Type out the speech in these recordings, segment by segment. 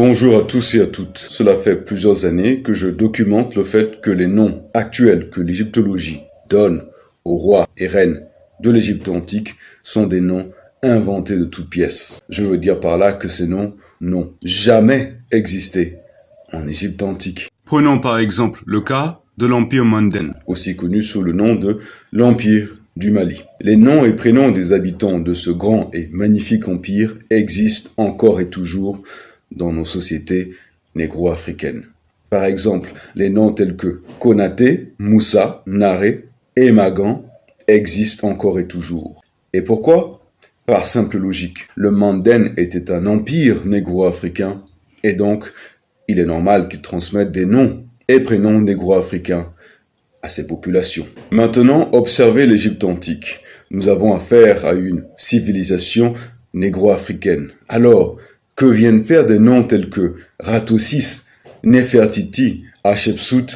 Bonjour à tous et à toutes. Cela fait plusieurs années que je documente le fait que les noms actuels que l'égyptologie donne aux rois et reines de l'Égypte antique sont des noms inventés de toutes pièces. Je veux dire par là que ces noms n'ont jamais existé en Égypte antique. Prenons par exemple le cas de l'Empire Manden, aussi connu sous le nom de l'Empire du Mali. Les noms et prénoms des habitants de ce grand et magnifique empire existent encore et toujours dans nos sociétés négro-africaines. Par exemple, les noms tels que Konaté, Moussa, Naré et Magan existent encore et toujours. Et pourquoi ? Par simple logique. Le Manden était un empire négro-africain et donc il est normal qu'il transmette des noms et prénoms négro-africains à ces populations. Maintenant, observez l'Égypte antique. Nous avons affaire à une civilisation négro-africaine. Alors, que viennent faire des noms tels que Ratosis, Nefertiti, Hatchepsout,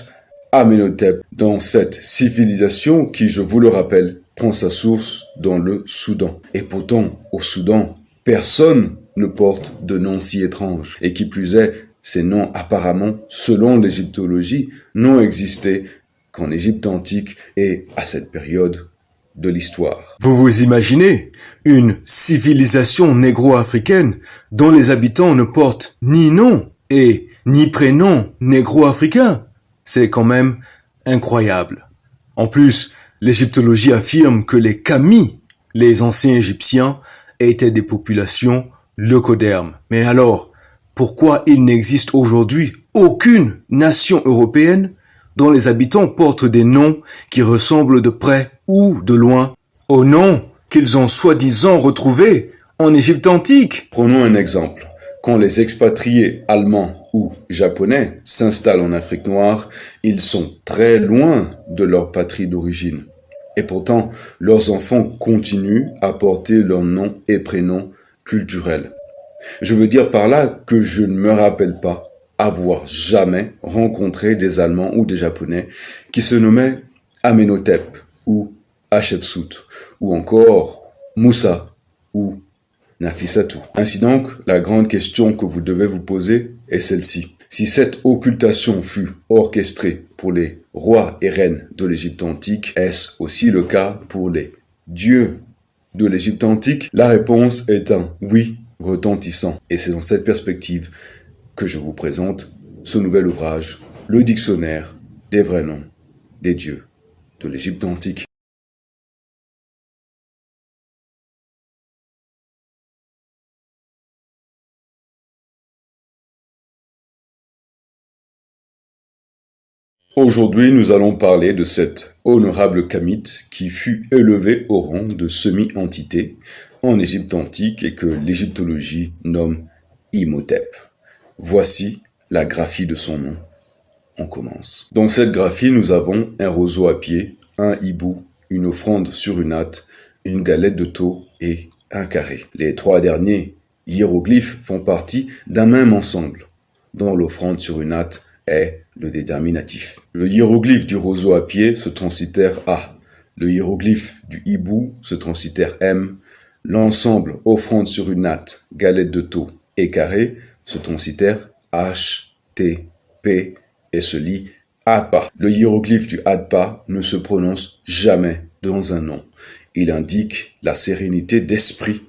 Amenhotep dans cette civilisation qui, je vous le rappelle, prend sa source dans le Soudan. Et pourtant, au Soudan, personne ne porte de nom si étrange. Et qui plus est, ces noms apparemment, selon l'égyptologie, n'ont existé qu'en Égypte antique et à cette période de l'histoire. Vous vous imaginez une civilisation négro-africaine dont les habitants ne portent ni nom et ni prénom négro-africain? C'est quand même incroyable. En plus, l'égyptologie affirme que les Kami, les anciens Égyptiens, étaient des populations leucodermes. Mais alors, pourquoi il n'existe aujourd'hui aucune nation européenne dont les habitants portent des noms qui ressemblent de près ou de loin aux noms qu'ils ont soi-disant retrouvés en Égypte antique? Prenons un exemple. Quand les expatriés allemands ou japonais s'installent en Afrique noire, ils sont très loin de leur patrie d'origine. Et pourtant, leurs enfants continuent à porter leurs noms et prénoms culturels. Je veux dire par là que je ne me rappelle pas avoir jamais rencontré des Allemands ou des Japonais qui se nommaient Amenhotep ou Hatchepsout ou encore Moussa ou Nafissatou. Ainsi donc, la grande question que vous devez vous poser est celle-ci. Si cette occultation fut orchestrée pour les rois et reines de l'Égypte antique, est-ce aussi le cas pour les dieux de l'Égypte antique? La réponse est un oui retentissant. Et c'est dans cette perspective que je vous présente ce nouvel ouvrage, le dictionnaire des vrais noms des dieux de l'Égypte antique. Aujourd'hui, nous allons parler de cette honorable Kamite qui fut élevée au rang de semi-entité en Égypte antique et que l'égyptologie nomme Imhotep. Voici la graphie de son nom. On commence. Dans cette graphie, nous avons un roseau à pied, un hibou, une offrande sur une natte, une galette de taux et un carré. Les trois derniers hiéroglyphes font partie d'un même ensemble, dont l'offrande sur une natte est le déterminatif. Le hiéroglyphe du roseau à pied se transitère A. Le hiéroglyphe du hibou se transitère M. L'ensemble offrande sur une natte, galette de taux et carré se transitère H, T, P et se lit Adpa. Le hiéroglyphe du Adpa ne se prononce jamais dans un nom. Il indique la sérénité d'esprit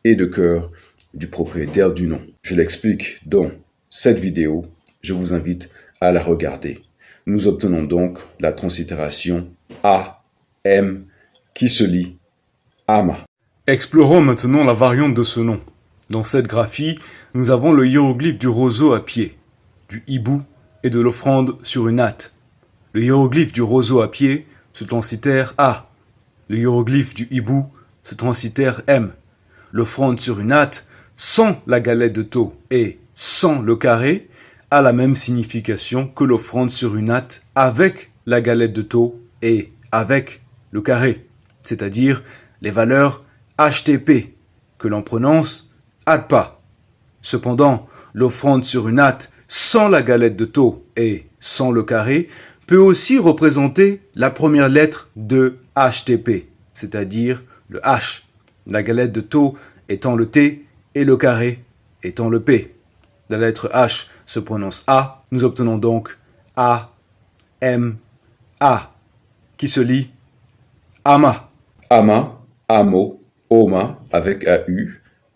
et de cœur du propriétaire du nom. Je l'explique dans cette vidéo. Je vous invite à la regarder. Nous obtenons donc la translittération A, M qui se lit Ama. Explorons maintenant la variante de ce nom. Dans cette graphie, nous avons le hiéroglyphe du roseau à pied, du hibou et de l'offrande sur une natte. Le hiéroglyphe du roseau à pied se transitère A. Le hiéroglyphe du hibou se transitère M. L'offrande sur une natte, sans la galette de taux et sans le carré, a la même signification que l'offrande sur une natte avec la galette de taux et avec le carré, c'est-à-dire les valeurs HTP, que l'on prononce Adpa. Cependant, l'offrande sur une natte sans la galette de taux et sans le carré peut aussi représenter la première lettre de HTP, c'est-à-dire le H, la galette de taux étant le T et le carré étant le P. La lettre H se prononce A. Nous obtenons donc A, M, A, qui se lit Ama. Ama, Amo, Oma avec AU,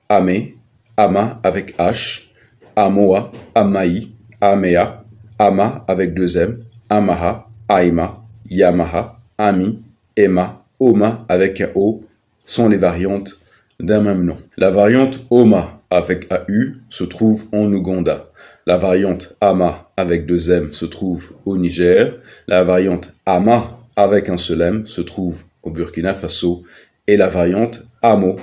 Amé, Ama avec H, Amoa, Amaï, Amea, Ama avec 2M, Amaha, Aima, Yamaha, Ami, Emma, Oma avec un O sont les variantes d'un même nom. La variante Oma avec AU se trouve en Ouganda. La variante Ama avec 2M se trouve au Niger. La variante Ama avec un seul M se trouve au Burkina Faso. Et la variante Amo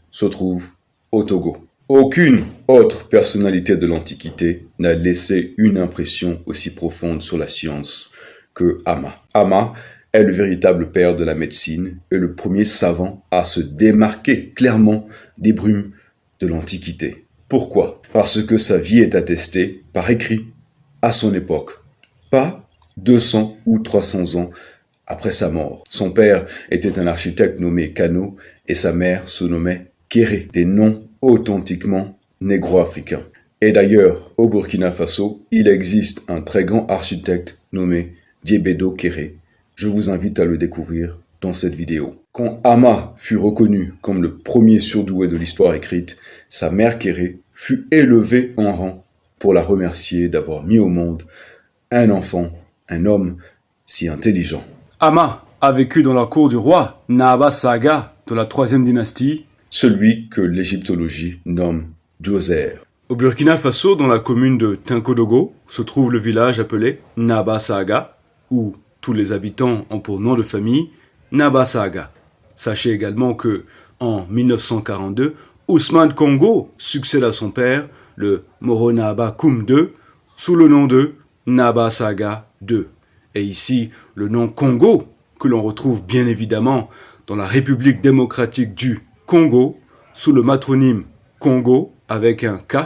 se trouve au Togo. Aucune autre personnalité de l'Antiquité n'a laissé une impression aussi profonde sur la science que Ama. Ama est le véritable père de la médecine et le premier savant à se démarquer clairement des brumes de l'Antiquité. Pourquoi? Parce que sa vie est attestée par écrit à son époque, pas 200 ou 300 ans après sa mort. Son père était un architecte nommé Kano et sa mère se nommait Kéré, des noms authentiquement négro-africains. Et d'ailleurs, au Burkina Faso, il existe un très grand architecte nommé Diébedo Kéré. Je vous invite à le découvrir dans cette vidéo. Quand Ama fut reconnu comme le premier surdoué de l'histoire écrite, sa mère Kéré fut élevée en rang pour la remercier d'avoir mis au monde un enfant, un homme si intelligent. Ama a vécu dans la cour du roi Nahaba Saga de la 3e dynastie, celui que l'égyptologie nomme Djoser. Au Burkina Faso, dans la commune de Tinkodogo, se trouve le village appelé Nahaba Saga, où tous les habitants ont pour nom de famille Nahaba Saga. Sachez également que, en 1942, Ousmane Kongo succède à son père, le Moro Nahaba Koum II, sous le nom de Nahaba Saga II. Et ici, le nom Congo, que l'on retrouve bien évidemment dans la République démocratique du Congo, sous le matronyme Congo avec un K,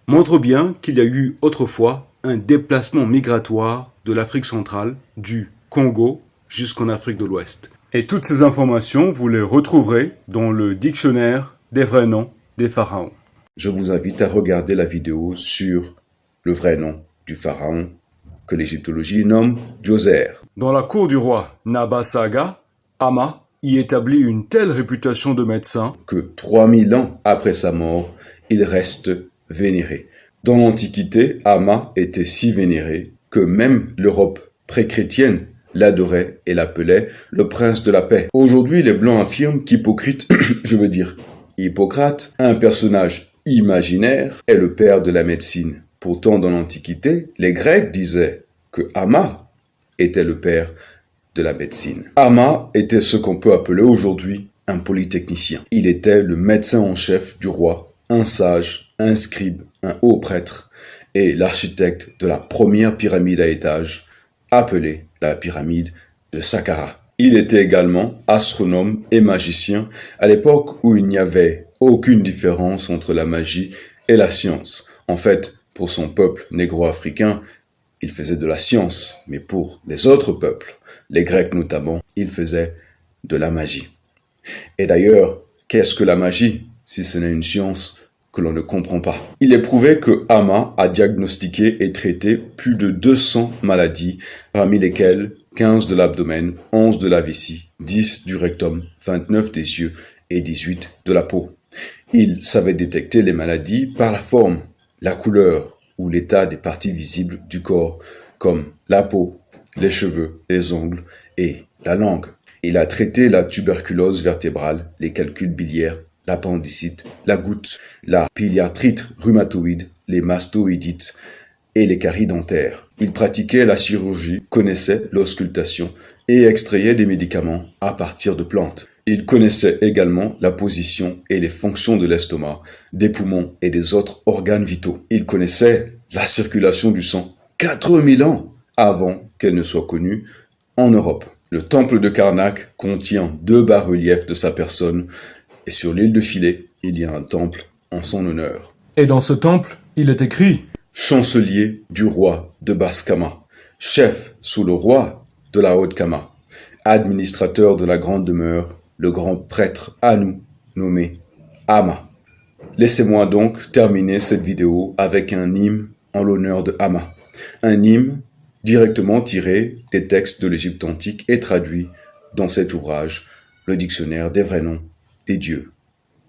montre bien qu'il y a eu autrefois un déplacement migratoire de l'Afrique centrale, du Congo jusqu'en Afrique de l'Ouest. Et toutes ces informations, vous les retrouverez dans le dictionnaire des vrais noms des pharaons. Je vous invite à regarder la vidéo sur le vrai nom du pharaon que l'égyptologie nomme Djoser. Dans la cour du roi Nahaba Saga, Ama y établit une telle réputation de médecin que 3000 ans après sa mort, il reste vénéré. Dans l'Antiquité, Ama était si vénéré que même l'Europe pré-chrétienne l'adorait et l'appelait le prince de la paix. Aujourd'hui, les Blancs affirment qu'Hippocrate, Hippocrate, un personnage imaginaire, est le père de la médecine. Pourtant, dans l'Antiquité, les Grecs disaient que Ama était le père de la médecine. Ama était ce qu'on peut appeler aujourd'hui un polytechnicien. Il était le médecin en chef du roi, un sage, un scribe, un haut prêtre et l'architecte de la première pyramide à étages, appelée la pyramide de Saqqara. Il était également astronome et magicien à l'époque où il n'y avait aucune différence entre la magie et la science. En fait, pour son peuple négro-africain, il faisait de la science, mais pour les autres peuples, les Grecs notamment, il faisait de la magie. Et d'ailleurs, qu'est-ce que la magie, si ce n'est une science que l'on ne comprend pas? Il est prouvé que Ama a diagnostiqué et traité plus de 200 maladies, parmi lesquelles 15 de l'abdomen, 11 de la vessie, 10 du rectum, 29 des yeux et 18 de la peau. Il savait détecter les maladies par la forme, la couleur ou l'état des parties visibles du corps, comme la peau, les cheveux, les ongles et la langue. Il a traité la tuberculose vertébrale, les calculs biliaires, l'appendicite, la goutte, la pyliarthrite rhumatoïde, les mastoïdites et les caries dentaires. Il pratiquait la chirurgie, connaissait l'auscultation et extrayait des médicaments à partir de plantes. Il connaissait également la position et les fonctions de l'estomac, des poumons et des autres organes vitaux. Il connaissait la circulation du sang 4000 ans avant qu'elle ne soit connue en Europe. Le temple de Karnak contient 2 bas-reliefs de sa personne et sur l'île de Philæ, il y a un temple en son honneur. Et dans ce temple, il est écrit « Chancelier du roi de Basse-Kama, chef sous le roi de la Haute-Kama, administrateur de la grande demeure, le grand prêtre Anu, nommé Ama, Laissez-moi donc terminer cette vidéo avec un hymne en l'honneur de Amma. Un hymne directement tiré des textes de l'Égypte antique et traduit dans cet ouvrage, le dictionnaire des vrais noms des dieux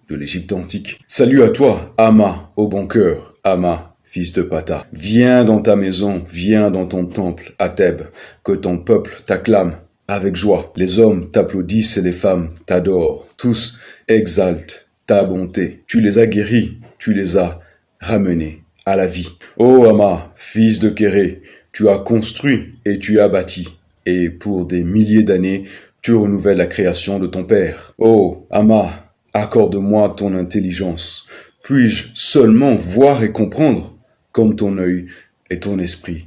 de l'Égypte antique. Salut à toi, Amma, au bon cœur, Amma, fils de Pata. Viens dans ta maison, viens dans ton temple, à Thèbes, que ton peuple t'acclame avec joie. Les hommes t'applaudissent et les femmes t'adorent. Tous exaltent ta bonté. Tu les as guéris, tu les as ramenés à la vie. Ô Amma, fils de Kéré, tu as construit et tu as bâti. Et pour des milliers d'années, tu renouvelles la création de ton père. Ô Amma, accorde-moi ton intelligence. Puis-je seulement voir et comprendre comme ton œil et ton esprit?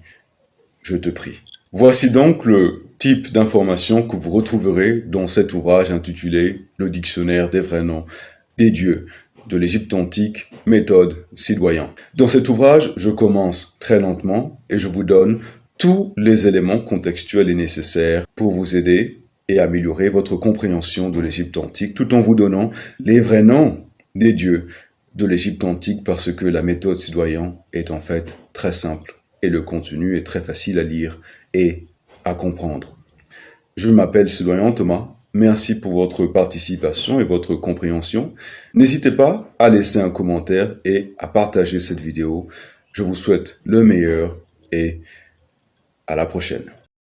Je te prie. Voici donc le type d'informations que vous retrouverez dans cet ouvrage intitulé « Le dictionnaire des vrais noms des dieux de l'Égypte antique, méthode Sidoyen ». Dans cet ouvrage, je commence très lentement et je vous donne tous les éléments contextuels et nécessaires pour vous aider et améliorer votre compréhension de l'Égypte antique tout en vous donnant les vrais noms des dieux de l'Égypte antique parce que la méthode Sidoyen est en fait très simple et le contenu est très facile à lire et à comprendre. Je m'appelle Sidoyen Thomas. Merci pour votre participation et votre compréhension. N'hésitez pas à laisser un commentaire et à partager cette vidéo. Je vous souhaite le meilleur et à la prochaine.